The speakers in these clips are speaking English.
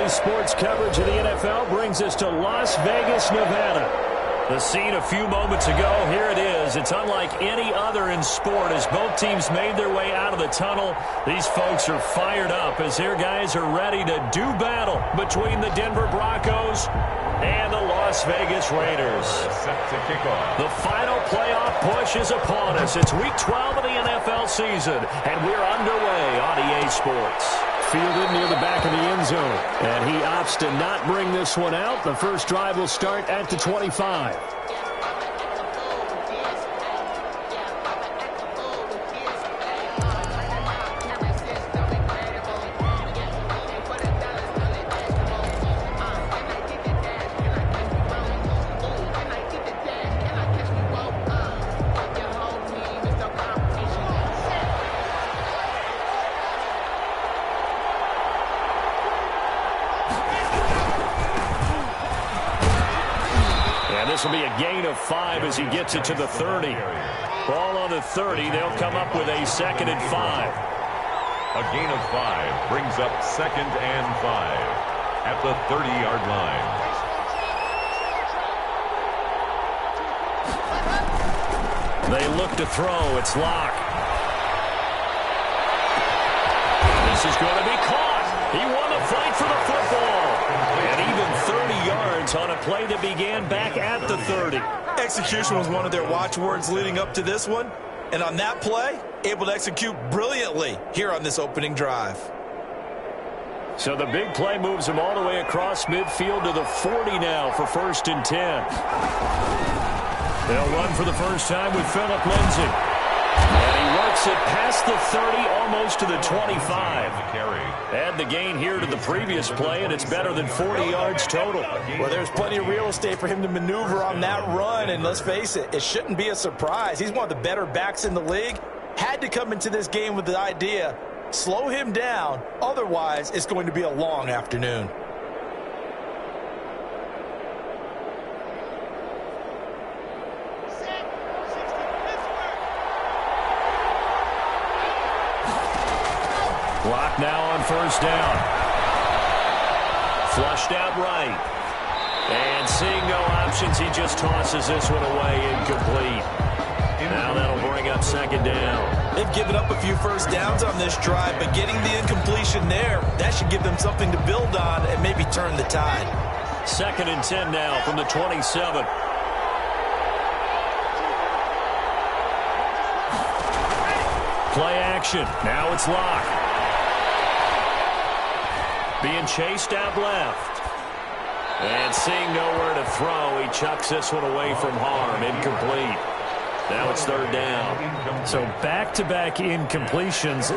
Today's sports coverage of the NFL brings us to Las Vegas, Nevada. The scene a few moments ago, here it is. It's unlike any other in sport as both teams made their way out of the tunnel. These folks are fired up as their guys are ready to do battle between the Denver Broncos and the Las Vegas Raiders. Set to kick off. The final playoff push is upon us. It's Week 12 of the NFL season, and we're underway on EA Sports. Fielded near the back of the end zone, and he opts to not bring this one out. The first drive will start at the 25. This will be a gain of 5 as he gets it to the 30. Ball on the 30. They'll come up with a 2nd and 5. A gain of 5 brings up 2nd and 5 at the 30-yard line. They look to throw. It's Locke. This is going to be caught. He won the fight for the football. And even 30 yards on a play that began back at the 30. Execution was one of their watchwords leading up to this one. And on that play, able to execute brilliantly here on this opening drive. So the big play moves him all the way across midfield to the 40 now for 1st and 10. They'll run for the first time with Phillip Lindsay. And he works it past the 30, almost to the 25. Add the gain here to the previous play, and it's better than 40 yards total. Well, there's plenty of real estate for him to maneuver on that run, and let's face it, it shouldn't be a surprise. He's one of the better backs in the league. Had to come into this game with the idea, slow him down, otherwise it's going to be a long afternoon. Clock now on 1st down. Flushed out right. And seeing no options, he just tosses this one away, incomplete. Now that'll bring up 2nd down. They've given up a few first downs on this drive, but getting the incompletion there, that should give them something to build on and maybe turn the tide. 2nd and 10 now from the 27. Play action. Now it's Locke. Being chased out left. And seeing nowhere to throw, he chucks this one away from harm. Incomplete. Now it's 3rd down. So back-to-back incompletions.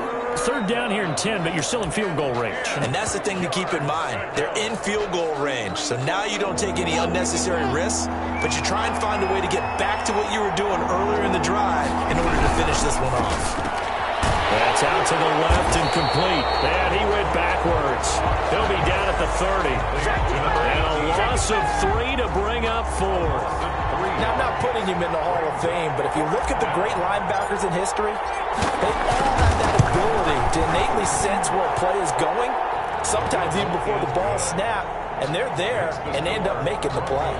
3rd down here in 10, but you're still in field goal range. And that's the thing to keep in mind. They're in field goal range. So now you don't take any unnecessary risks, but you try and find a way to get back to what you were doing earlier in the drive in order to finish this one off. That's out to the left and complete. And he went backwards. He'll be down at the 30. And a loss of 3 to bring up 4. Now, I'm not putting him in the Hall of Fame, but if you look at the great linebackers in history, they all have that ability to innately sense where a play is going, sometimes even before the ball snaps, and they're there and they end up making the play.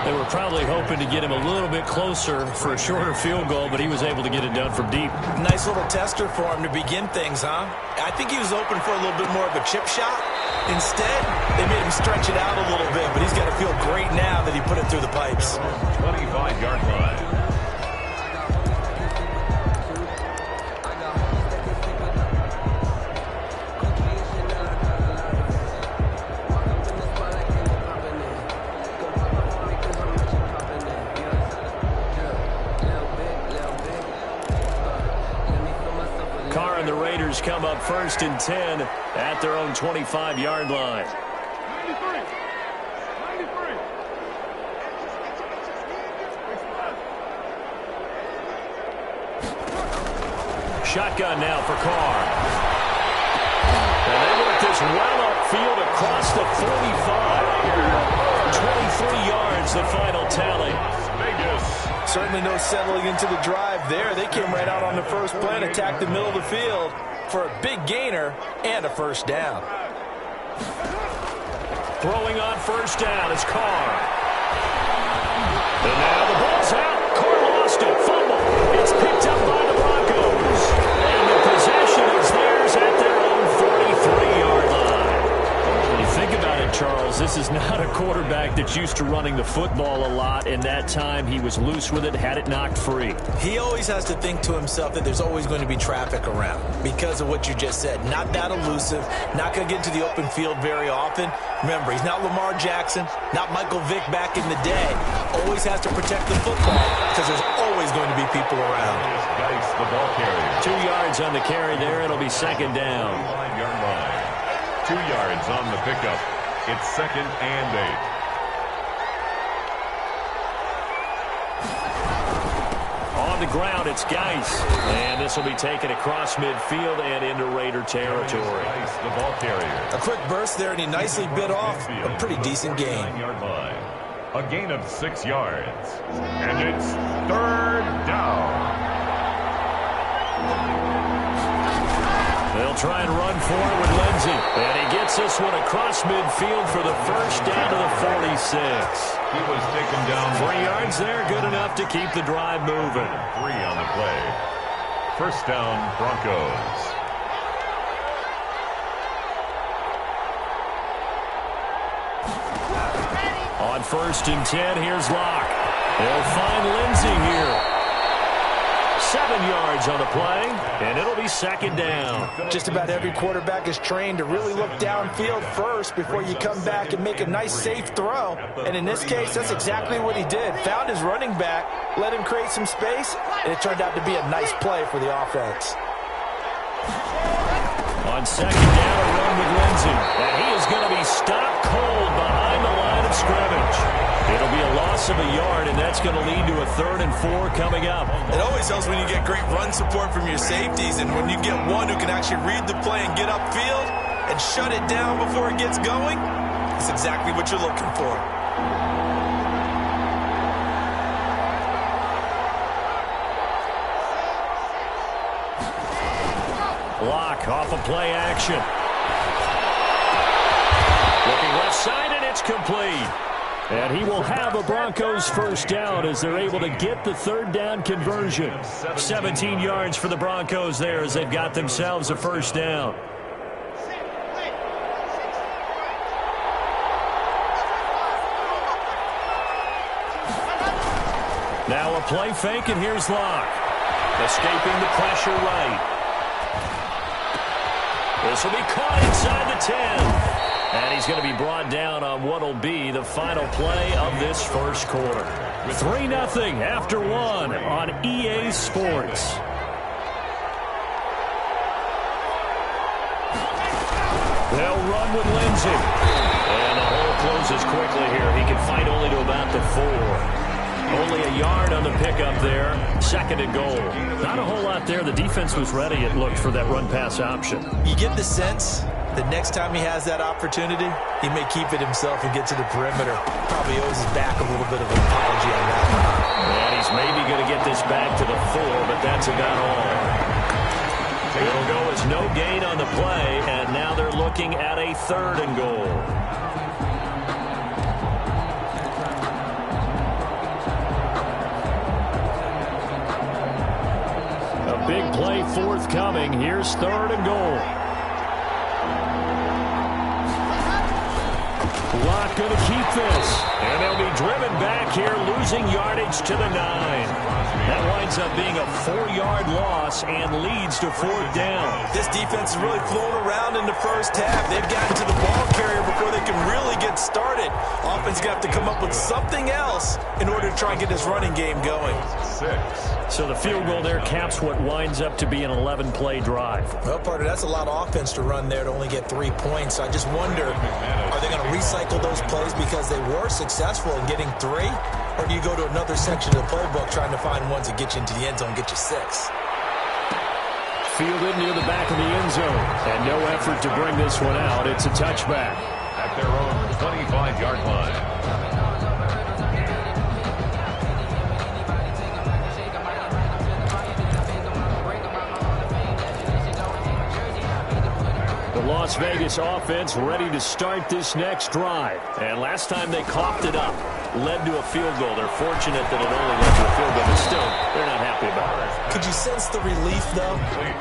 They were probably hoping to get him a little bit closer for a shorter field goal, but he was able to get it done from deep. Nice little tester for him to begin things, huh? I think he was open for a little bit more of a chip shot. Instead, they made him stretch it out a little bit, but he's got to feel great now that he put it through the pipes. 25-yard line. Carr and the Raiders come up 1st and 10 at their own 25-yard line. Shotgun now for Carr. And they work this well upfield across the 45. 23 yards, the final tally. Certainly no settling into the drive there. They came right out on the first play and attacked the middle of the field for a big gainer and a 1st down. Throwing on first down is Carr. And now the ball's out. Carr lost it. Fumble. It's picked up by the Broncos. And the possession is theirs at their own 43-yard line. When you think about it, Charles, this is not a quarterback that's used to running the football a lot. And that time he was loose with it, had it knocked free. He always has to think to himself that there's always going to be traffic around because of what you just said. Not that elusive, not going to get into the open field very often. Remember, he's not Lamar Jackson, not Michael Vick back in the day. Always has to protect the football because there's always going to be people around. Geis, the ball carrier. 2 yards on the carry there. It'll be second down. 5-yard line. 2 yards on the pickup. It's second and 8. On the ground, it's Geis. And this will be taken across midfield and into Raider territory. Geis, the ball carrier. A quick burst there, and he nicely bit off a pretty decent game. 9-yard line. A gain of 6 yards. And it's third down. They'll try and run for it with Lindsey. And he gets this one across midfield for the first down to the 46. He was taken down. 3 yards there, good enough to keep the drive moving. 3 on the play. First down, Broncos. On 1st and 10, here's Locke. They'll find Lindsey here. 7 yards on the play, and it'll be second down. Just about every quarterback is trained to really look downfield first before you come back and make a nice, safe throw. And in this case, that's exactly what he did. Found his running back, let him create some space, and it turned out to be a nice play for the offense. On second down, a run with Lindsey. And he is going to be stopped cold behind the line of scrimmage. It'll be a loss of a yard, and that's going to lead to a 3rd and 4 coming up. It always helps when you get great run support from your safeties, and when you get one who can actually read the play and get upfield and shut it down before it gets going, it's exactly what you're looking for. Locke off of play action. Looking left side, and it's complete. And he will have a Broncos first down as they're able to get the 3rd down conversion. 17 yards for the Broncos there as they've got themselves a first down. Now a play fake, and here's Locke. Escaping the pressure right. This will be caught inside the 10. And he's going to be brought down on what will be the final play of this first quarter. 3-0 after 1 on EA Sports. They'll run with Lindsey. And the hole closes quickly here. He can fight only to about the 4. Only a yard on the pickup there. 2nd and goal. Not a whole lot there. The defense was ready, it looked, for that run-pass option. You get the sense that next time he has that opportunity, he may keep it himself and get to the perimeter. Probably owes his back a little bit of an apology on that one. And he's maybe going to get this back to the 4, but that's about all. It'll go as no gain on the play, and now they're looking at a 3rd and goal. Big play forthcoming. Here's 3rd and goal. Locke going to keep this. And they'll be driven back here, losing yardage to the 9. That winds up being a 4-yard loss and leads to 4th down. This defense is really flown around in the first half. They've gotten to the ball carrier before they can really get started. Offense got to come up with something else in order to try and get this running game going. 6. So the field goal there caps what winds up to be an 11-play drive. Well, partner, that's a lot of offense to run there to only get 3 points. I just wonder, are they going to recycle those plays because they were successful in getting 3? Or do you go to another section of the playbook trying to find ones that get you into the end zone and get you 6? Fielded near the back of the end zone. And no effort to bring this one out. It's a touchback. At their own 25-yard line. Las Vegas offense ready to start this next drive. And last time they coughed it up, led to a field goal. They're fortunate that it only led to a field goal, but still, they're not happy about it. Could you sense the relief, though,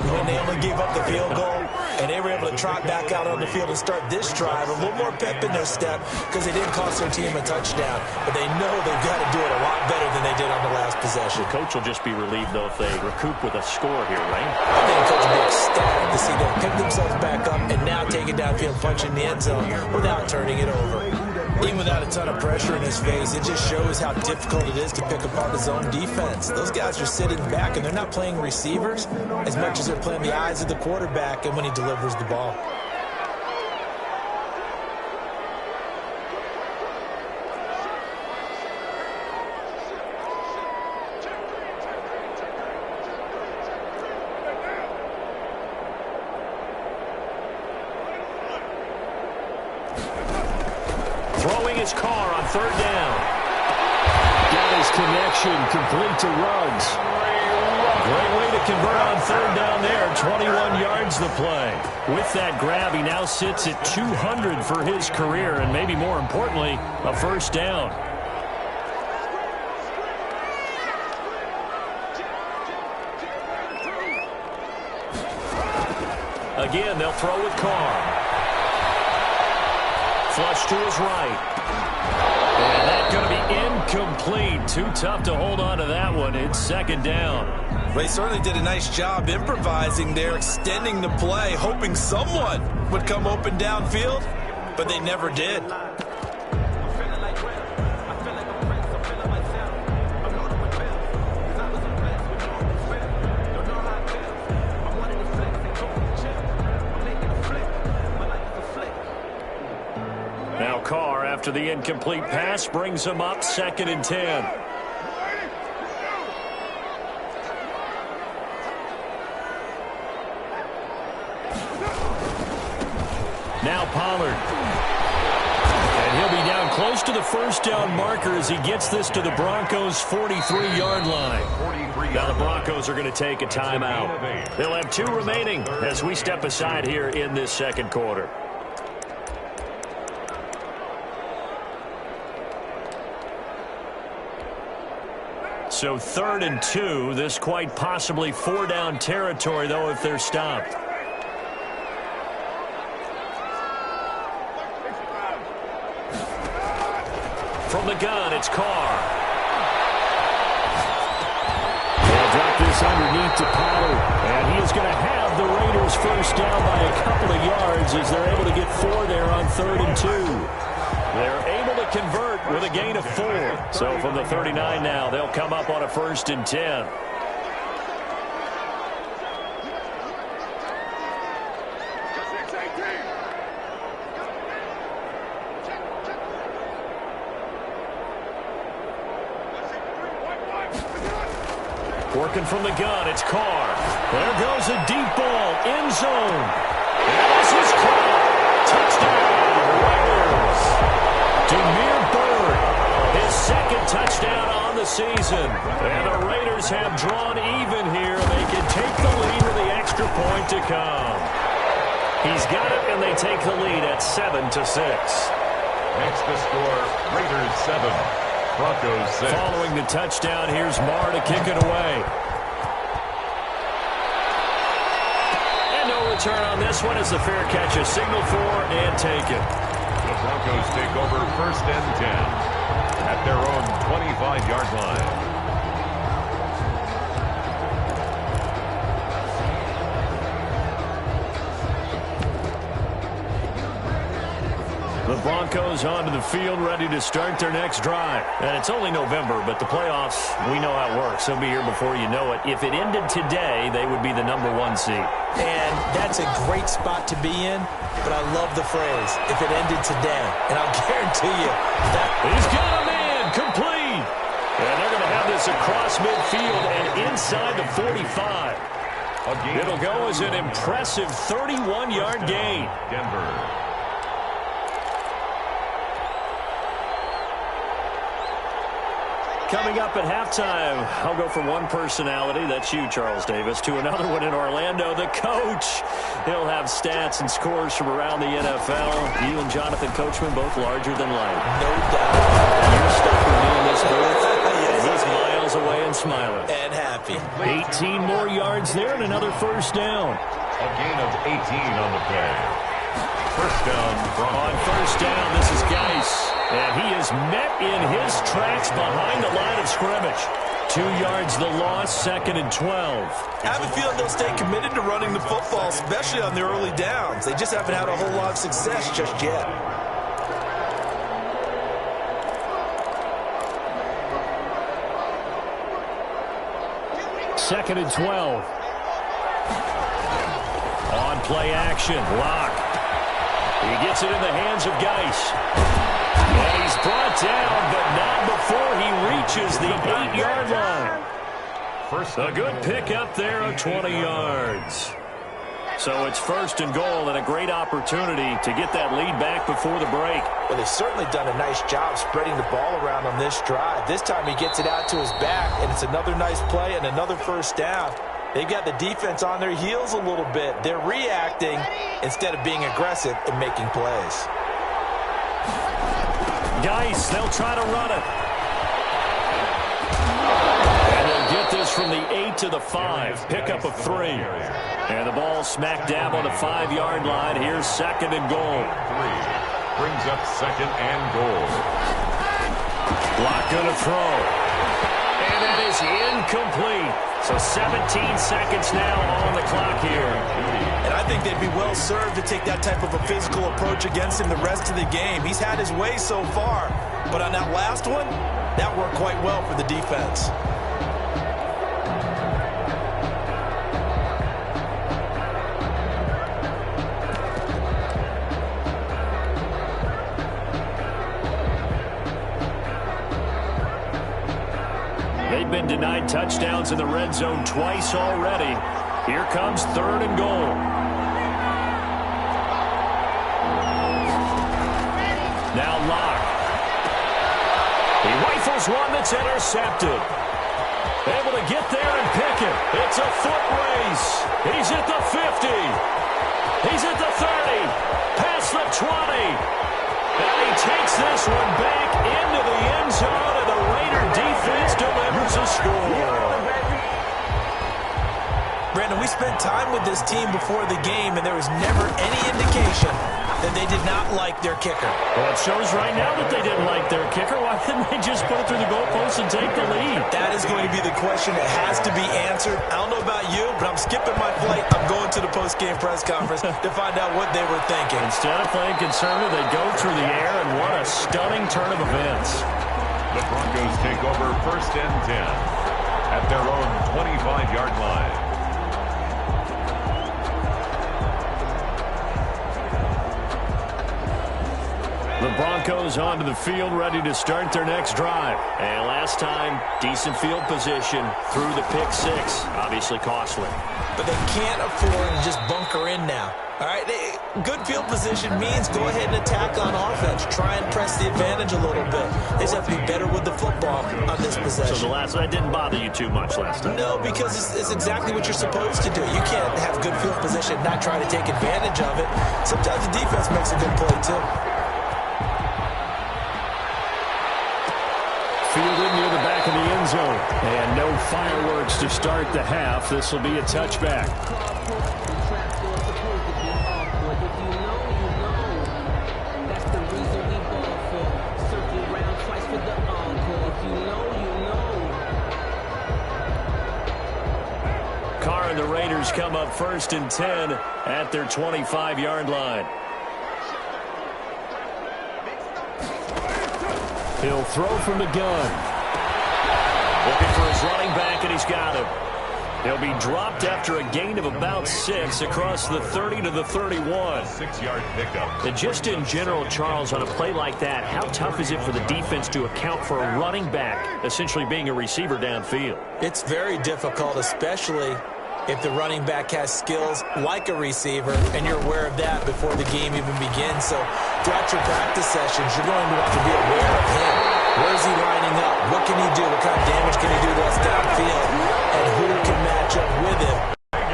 when they only gave up the field goal and they were able to trot back out on the field and start this drive? A little more pep in their step because they didn't cost their team a touchdown, but they know they've got to do it a lot better than they did on the last possession. The coach will just be relieved, though, if they recoup with a score here, right? I think the coach will be ecstatic to see them pick themselves back up and now take it downfield, punch in the end zone without turning it over. Even without a ton of pressure in his face, it just shows how difficult it is to pick apart his own defense. Those guys are sitting back, and they're not playing receivers as much as they're playing the eyes of the quarterback and when he delivers the ball. Throwing his car on third down. Got his connection complete to Ruggs. Great way to convert on third down there. 21 yards the play. With that grab, he now sits at 200 for his career, and maybe more importantly, a first down. Again, they'll throw with Carr. Flush to his right. And that's going to be incomplete. Too tough to hold on to that one. It's second down. They certainly did a nice job improvising there, extending the play, hoping someone would come open downfield, but they never did. Now Carr, after the incomplete pass, brings him up 2nd and 10. Now Pollard. And he'll be down close to the first down marker as he gets this to the Broncos' 43-yard line. Now the Broncos are going to take a timeout. They'll have 2 remaining as we step aside here in this second quarter. So 3rd and 2. This quite possibly 4-down territory, though, if they're stopped. From the gun, it's Carr. They'll drop this underneath to Pollard. And he is going to have the Raiders first down by a couple of yards as they're able to get 4 there on 3rd and 2. They're able to convert with a gain of 4. So from the 39 now, they'll come up on a 1st and 10. Working from the gun, it's Carr. There goes a deep ball, end zone. And this is caught. Touchdown, Raiders. Damiere Byrd, his 2nd touchdown on the season. And the Raiders have drawn even here. They can take the lead with the extra point to come. He's got it, and they take the lead at 7-6. Next to score, Raiders 7. Broncos 6. Following the touchdown, here's Marr to kick it away. And no return on this one as the fair catch is signaled for and taken. The Broncos take over 1st and 10 at their own 25-yard line. The Broncos onto the field, ready to start their next drive. And it's only November, but the playoffs, we know how it works. They'll be here before you know it. If it ended today, they would be the number 1 seed. And that's a great spot to be in, but I love the phrase, if it ended today. And I'll guarantee you that... He's got a man, complete. And they're going to have this across midfield and inside the 45. It'll go as an impressive 31-yard gain. Denver. Coming up at halftime, I'll go from one personality, that's you, Charles Davis, to another one in Orlando, the coach. He'll have stats and scores from around the NFL. You and Jonathan Coachman, both larger than life. No doubt. You're stuck with me in this booth, and he's miles away and smiling. And happy. 18 more yards there and another first down. A gain of 18 on the play. First down. On first down, this is Geis. And he is met in his tracks behind the line of scrimmage. 2 yards the loss, 2nd and 12. I have a feeling they'll stay committed to running the football, especially on the early downs. They just haven't had a whole lot of success just yet. Second and 12. On play action, Locke. He gets it in the hands of Geis. And he's brought down, but not before he reaches the 8-yard line. A good pick up there of 20 yards. So it's first and goal and a great opportunity to get that lead back before the break. Well, they've certainly done a nice job spreading the ball around on this drive. This time he gets it out to his back, and it's another nice play and another first down. They've got the defense on their heels a little bit. They're reacting instead of being aggressive and making plays. Geis, they'll try to run it. And they'll get this from the 8 to the 5. Pickup of 3. And the ball smack dab on the 5-yard line. Here's second and goal. 3. Brings up second and goal. Locke gonna throw. And that is incomplete. So 17 seconds now on the clock here. And I think they'd be well served to take that type of a physical approach against him the rest of the game. He's had his way so far, but on that last one, that worked quite well for the defense. They've been denied touchdowns in the red zone twice already. Here comes third and goal. Now Locke. He rifles one that's intercepted. Able to get there and pick it. It's a foot race. He's at the 50. He's at the 30. Past the 20. And he takes this one back into the end zone, and the Raider defense delivers a score. Brandon, we spent time with this team before the game, and there was never any indication that they did not like their kicker. Well, it shows right now that they didn't like their kicker. Why didn't they just put it through the goalpost and take the lead? That is going to be the question that has to be answered. I don't know about you, but I'm skipping my flight. I'm going to the post-game press conference to find out what they were thinking. Instead of playing conservative, they go through the air, and what a stunning turn of events. The Broncos take over first and 10 at their own 25-yard line. The Broncos onto the field, ready to start their next drive. And last time, decent field position through the pick six. Obviously costly. But they can't afford to just bunker in now. All right, good field position means go ahead and attack on offense. Try and press the advantage a little bit. They just have to be better with the football on this possession. So that didn't bother you too much last time? No, because it's exactly what you're supposed to do. You can't have good field position and not try to take advantage of it. Sometimes the defense makes a good play, too. Fielded near the back of the end zone. And no fireworks to start the half. This will be a touchback. Carr and the Raiders come up first and 10 at their 25-yard line. He'll throw from the gun. Looking for his running back, and he's got him. He'll be dropped after a gain of about 6 across the 30 to the 31. 6-yard pickup. And just in general, Charles, on a play like that, how tough is it for the defense to account for a running back essentially being a receiver downfield? It's very difficult, especially if the running back has skills like a receiver, and you're aware of that before the game even begins. So throughout your practice sessions, you're going to want to be aware of him. Where's he lining up? What can he do? What kind of damage can he do to us downfield? And who can match up with him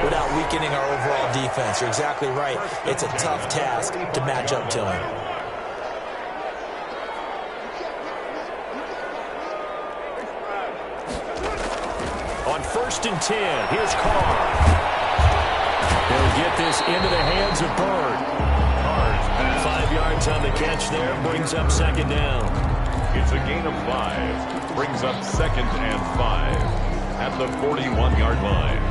without weakening our overall defense? You're exactly right. It's a tough task to match up to him. On 1st and 10, here's Carr. He'll get this into the hands of Bird. 5 yards on the catch there, brings up 2nd down. It's a gain of 5. Brings up 2nd and 5 at the 41-yard line.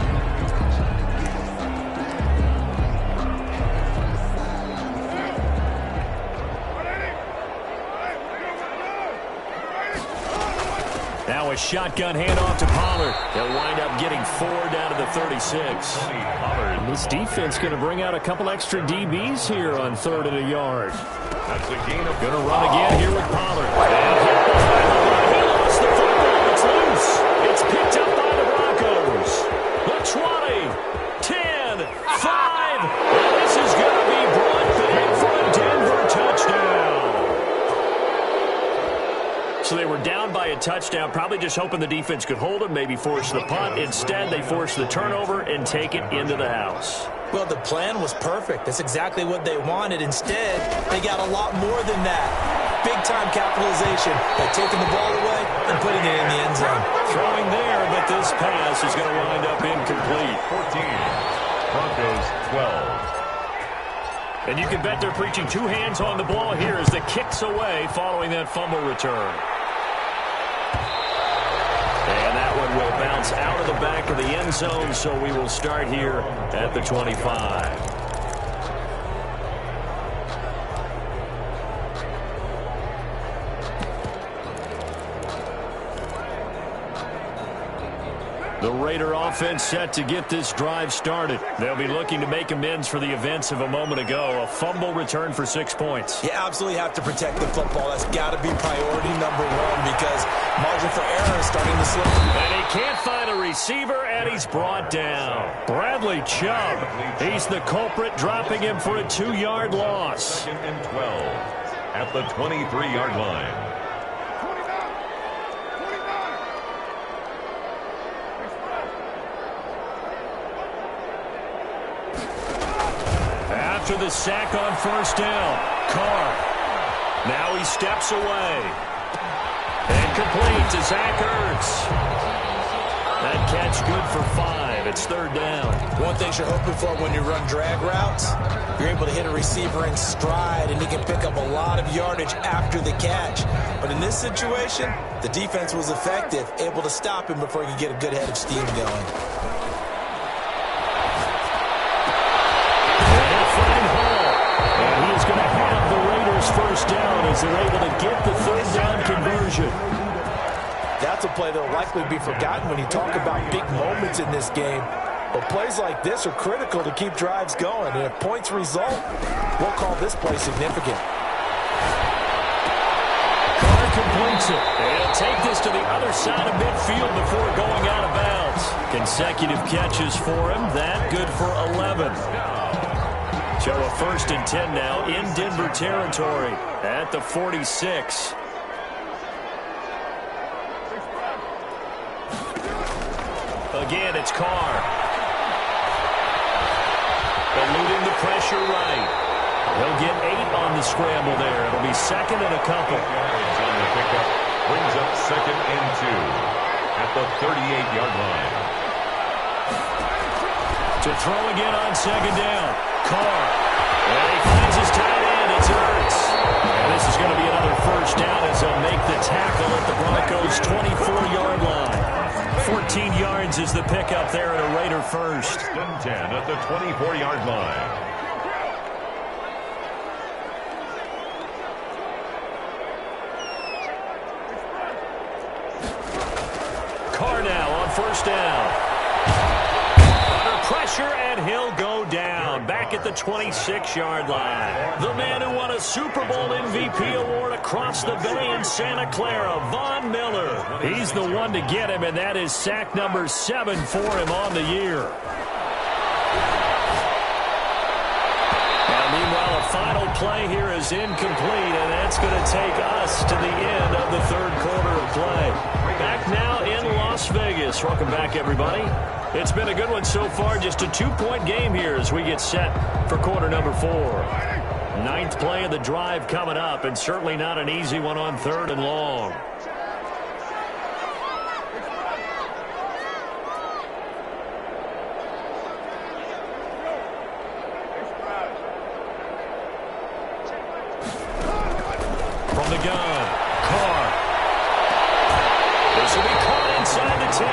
Now a shotgun handoff to Pollard. He'll wind up getting 4 down to the 36. And this defense going to bring out a couple extra DBs here on 3rd and a yard. That's a gain of... Going to run again here with Pollard. And he lost the football. It's loose. It's picked up by the Broncos. The 20, 10, 5. And this is going to be brought back for a Denver touchdown. So they were down by a touchdown, probably just hoping the defense could hold them, maybe force the punt. Instead, they forced the turnover and take it into the house. Well, the plan was perfect. That's exactly what they wanted. Instead, they got a lot more than that. Big-time capitalization by taking the ball away and putting it in the end zone. Throwing there, but this pass is going to wind up incomplete. 14. Broncos 12. And you can bet they're preaching 2 hands on the ball here as the kick's away following that fumble return. And that one will bounce out of the back of the end zone, so we will start here at the 25. The Raider offense set to get this drive started. They'll be looking to make amends for the events of a moment ago. A fumble return for 6 points. You absolutely have to protect the football. That's got to be priority number 1 because margin for error is starting to slip. And he can't find a receiver, and he's brought down. Bradley Chubb. He's the culprit, dropping him for a 2-yard loss. 2nd and 12 at the 23-yard line. After the sack on 1st down, Carr. Now he steps away. And complete to Zach Ertz. That catch good for 5. It's 3rd down. One thing you're hoping for when you run drag routes, you're able to hit a receiver in stride, and he can pick up a lot of yardage after the catch. But in this situation, the defense was effective, able to stop him before he could get a good head of steam going. Going to have the Raiders 1st down as they're able to get the 3rd down conversion. That's a play that will likely be forgotten when you talk about big moments in this game. But plays like this are critical to keep drives going. And if points result, we'll call this play significant. Carr completes it. And he'll take this to the other side of midfield before going out of bounds. Consecutive catches for him. That good for 11. So a 1st and 10 now in Denver territory at the 46. Again, it's Carr. Eluding the pressure right. He'll get 8 on the scramble there. It'll be 2nd and a couple. On the pickup, brings up 2nd and 2 at the 38-yard line. To throw again on 2nd down. Carr. And he finds his tight end. It's Ertz. And this is going to be another 1st down as they'll make the tackle at the Broncos' 24-yard line. 14 yards is the pickup there at a Raider 1st. 10 at the 24-yard line. Carr now on 1st down. Pressure, and he'll go down. Back at the 26-yard line. The man who won a Super Bowl MVP award across the bay in Santa Clara, Von Miller. He's the one to get him, and that is sack number 7 for him on the year. And meanwhile, a final play here is incomplete, and that's going to take us to the end of the third quarter of play. Back now in Las Vegas. Welcome back, everybody. It's been a good one so far. Just a 2-point game here as we get set for quarter number 4. 9th play of the drive coming up, and certainly not an easy one on 3rd and long. From the gun, Carr. This will be caught inside the 10.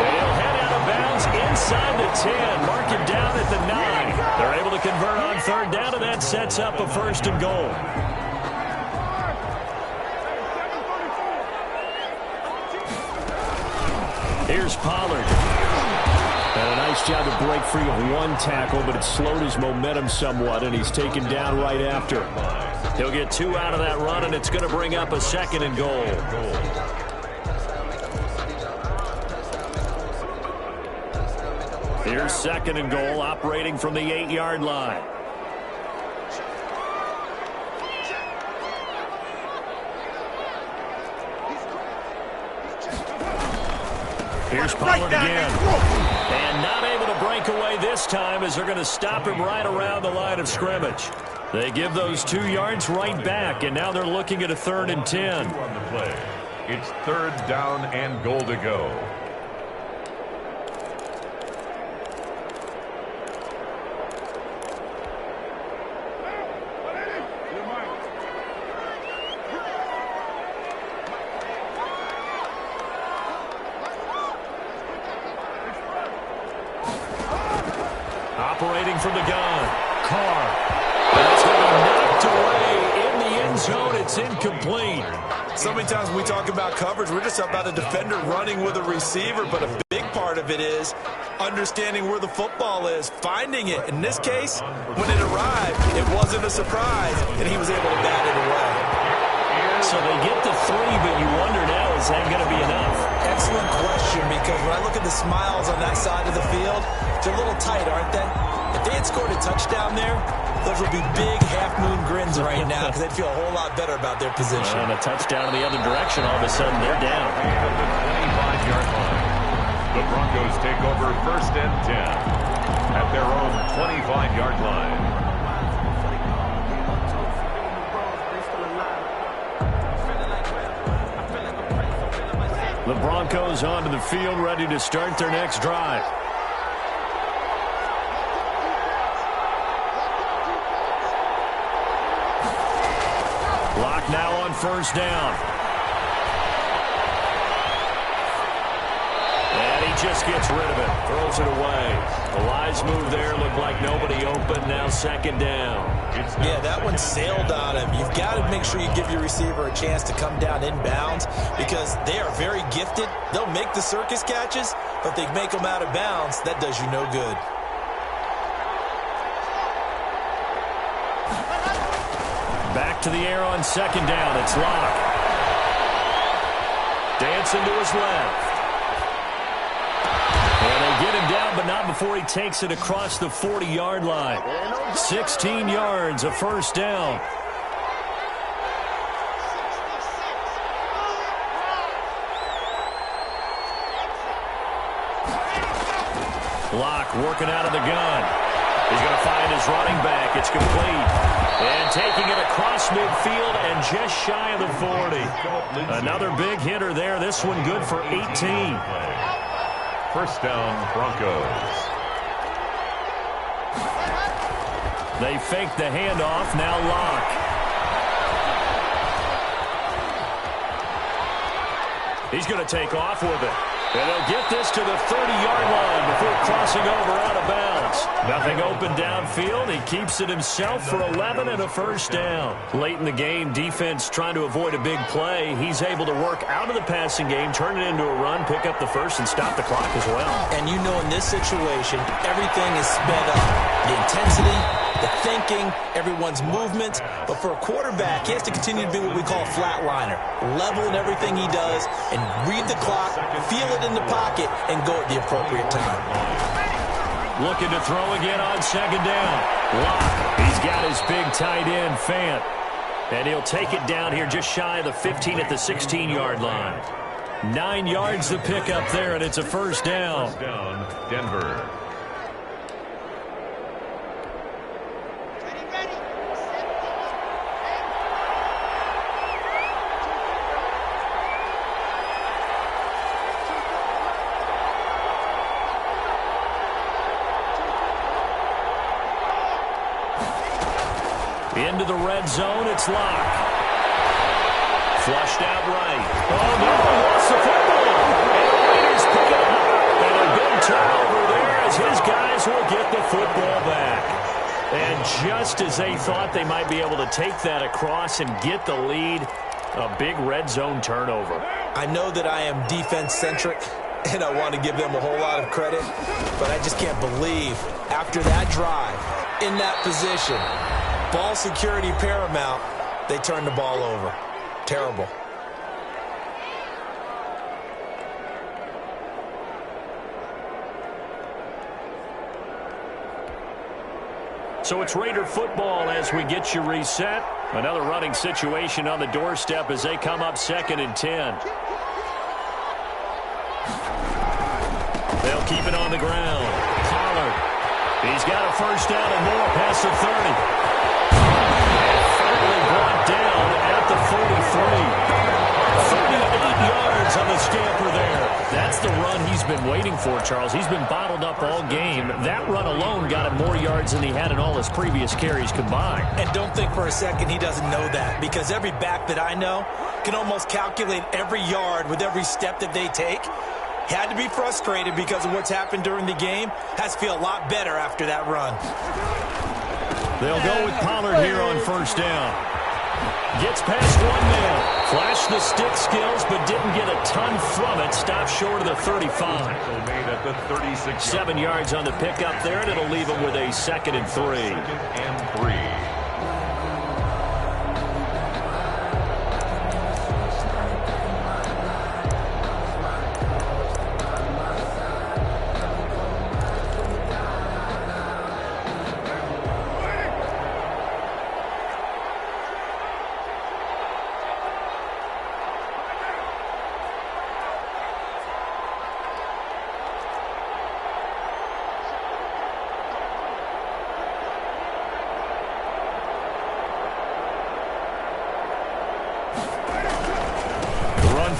They'll head out of bounds inside the 10. Mark it down at the 9. They're able to convert on 3rd down, and that sets up a 1st and goal. Here's Pollard. And a nice job to break free of one tackle, but it slowed his momentum somewhat, and he's taken down right after. He'll get 2 out of that run, and it's going to bring up a 2nd and goal. Here's 2nd and goal, operating from the 8-yard line. Here's Pollard again. And not able to break away this time as they're going to stop him right around the line of scrimmage. They give those 2 yards right back, and now they're looking at a 3rd and 10. On the play. It's 3rd down and goal to go. Operating from the gun, Carr. That's going to be knocked away in the end zone. It's incomplete. So many times when we talk about coverage, we're just about a defender running with a receiver, but a big part of it is understanding where the football is, finding it. In this case, when it arrived, it wasn't a surprise, and he was able to bat it away. So they get the 3, but you wonder now, is that going to be enough? Excellent question, because when I look at the smiles on that side of the field, they're a little tight, aren't they? If they had scored a touchdown there, those would be big half-moon grins right now because they'd feel a whole lot better about their position. And a touchdown in the other direction, all of a sudden they're down. At the 25-yard line. The Broncos take over 1st and 10 at their own 25-yard line. The Broncos onto the field, ready to start their next drive. Lock now on 1st down. And he just gets rid of it, throws it away. The wise move there, looked like nobody open, now 2nd down. Yeah, that one sailed on him. You've got to make sure you give your receiver a chance to come down inbounds because they are very gifted. They'll make the circus catches, but they make them out of bounds. That does you no good. Back to the air on 2nd down. It's Locke. Dancing to his left. And they get him down, but not before he takes it across the 40-yard line. 16 yards, a 1st down. Locke working out of the gun. He's going to find his running back. It's complete. And taking it across midfield and just shy of the 40. Another big hitter there. This one good for 18. 1st down, Broncos. They fake the handoff. Now Locke. He's going to take off with it. And they'll get this to the 30-yard line before crossing over out of bounds. Nothing open downfield. He keeps it himself for 11 and a 1st down. Late in the game, defense trying to avoid a big play. He's able to work out of the passing game, turn it into a run, pick up the 1st, and stop the clock as well. And you know in this situation, everything is sped up. The intensity, the thinking, everyone's movement. But for a quarterback, he has to continue to be what we call a flatliner. Level in everything he does and read the clock, feel it in the pocket, and go at the appropriate time. Looking to throw again on second down. Locke, he's got his big tight end, Fant. And he'll take it down here just shy of the 15 at the 16-yard line. 9 yards to pick up there, and it's a first down. First down, Denver. Into the red zone, it's Locke. Flushed out right. Oh, no, he lost the football. And the Raiders pick it up. And a big turnover there as his guys will get the football back. And just as they thought they might be able to take that across and get the lead, a big red zone turnover. I know that I am defense-centric, and I want to give them a whole lot of credit, but I just can't believe after that drive, in that position, ball security paramount, they turned the ball over. Terrible. So it's Raider football as we get you reset. Another running situation on the doorstep as they come up 2nd and 10. They'll keep it on the ground. Pollard. He's got a first down and more past the 30. Brought down at the 43. 38 yards on the scamper there. That's the run he's been waiting for, Charles. He's been bottled up all game. That run alone got him more yards than he had in all his previous carries combined. And don't think for a second he doesn't know that, because every back that I know can almost calculate every yard with every step that they take. Had to be frustrated because of what's happened during the game. Has to feel a lot better after that run. They'll go with Pollard here on first down. Gets past one man. Flashed the stick skills, but didn't get a ton from it. Stopped short of the 35. Made at the 36. 7 yards on the pickup there, and it'll leave him with a 2nd and 3. 2nd and 3.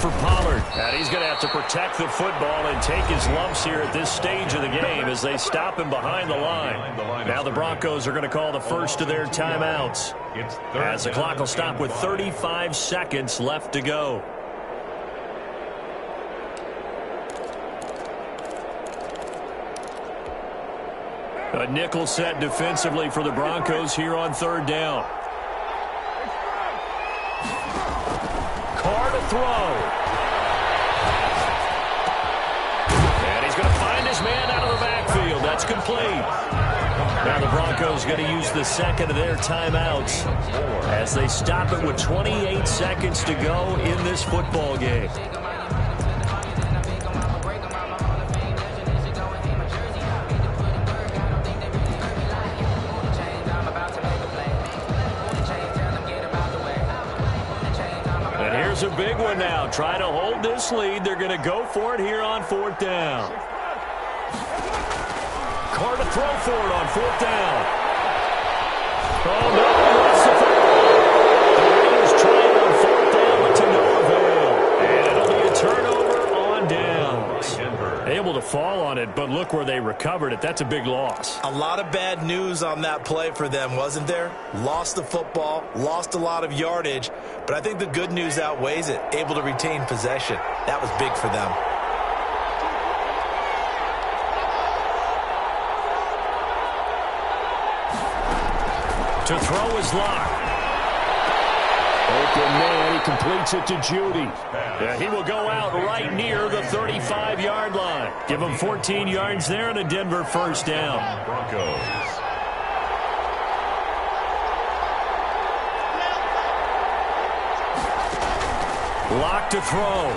For Pollard, and he's going to have to protect the football and take his lumps here at this stage of the game as they stop him behind the line. Now the Broncos are going to call the first of their timeouts as the clock will stop with 35 seconds left to go. A nickel set defensively for the Broncos here on 3rd down. Carr to throw. And he's going to find his man out of the backfield. That's complete. Now the Broncos going to use the 2nd of their timeouts as they stop it with 28 seconds to go in this football game. A big one now. Try to hold this lead. They're going to go for it here on 4th down. Carr to throw for it on 4th down. Oh, no. That's the football. The Raiders trying on 4th down, but to no avail. And it'll be a turnover on downs. Able to fall on it, but look where they recovered it. That's a big loss. A lot of bad news on that play for them, wasn't there? Lost the football, lost a lot of yardage, but I think the good news outweighs it. Able to retain possession. That was big for them. To throw is Locke. Open man, he completes it to Judy. He will go out right near the 35-yard line. Give him 14 yards there and a Denver first down. Broncos. Locke to throw.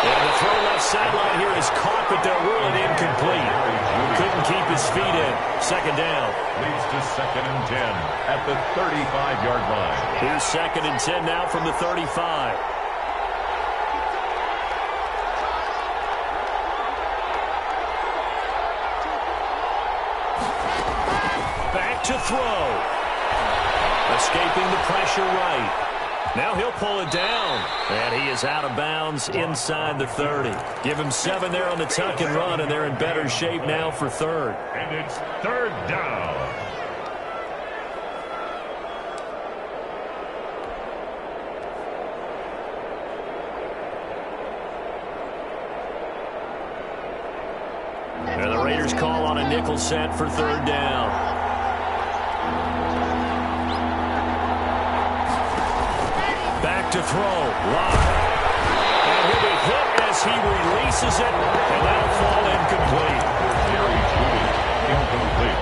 And the throw left sideline here is caught, but they'll rule it incomplete. Second down. Leads to 2nd and 10 at the 35-yard line. Here's 2nd and 10 now from the 35. Back to throw. Escaping the pressure right. Now he'll pull it down. And he is out of bounds inside the 30. Give him 7 there on the tuck and run, and they're in better shape now for 3rd. And it's 3rd down. And the Raiders call on a nickel set for 3rd down. Back to throw. Lock. And he'll be hit as he releases it, and that'll fall incomplete. Jerry Jeudy, incomplete.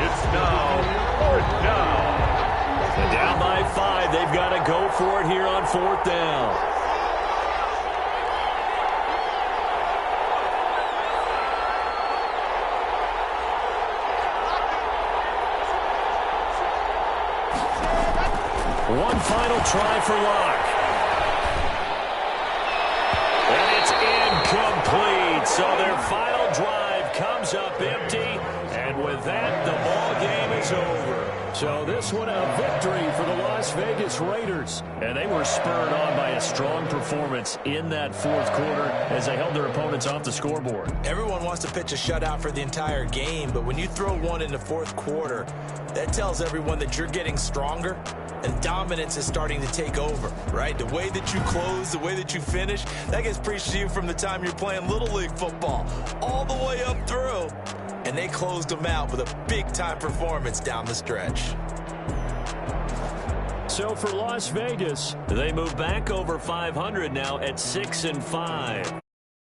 It's now 4th down. And down by 5. They've got to go for it here on 4th down. One final try for Locke. And it's incomplete. So their final drive comes up empty. And with that, the ball game is over. So this one a victory for the Las Vegas Raiders. And they were spurred on by a strong performance in that 4th quarter as they held their opponents off the scoreboard. Everyone wants to pitch a shutout for the entire game, but when you throw one in the 4th quarter, that tells everyone that you're getting stronger and dominance is starting to take over, right? The way that you close, the way that you finish, that gets preached to you from the time you're playing Little League football all the way up through. And they closed them out with a big-time performance down the stretch. So for Las Vegas, they move back over 500 now at 6-5.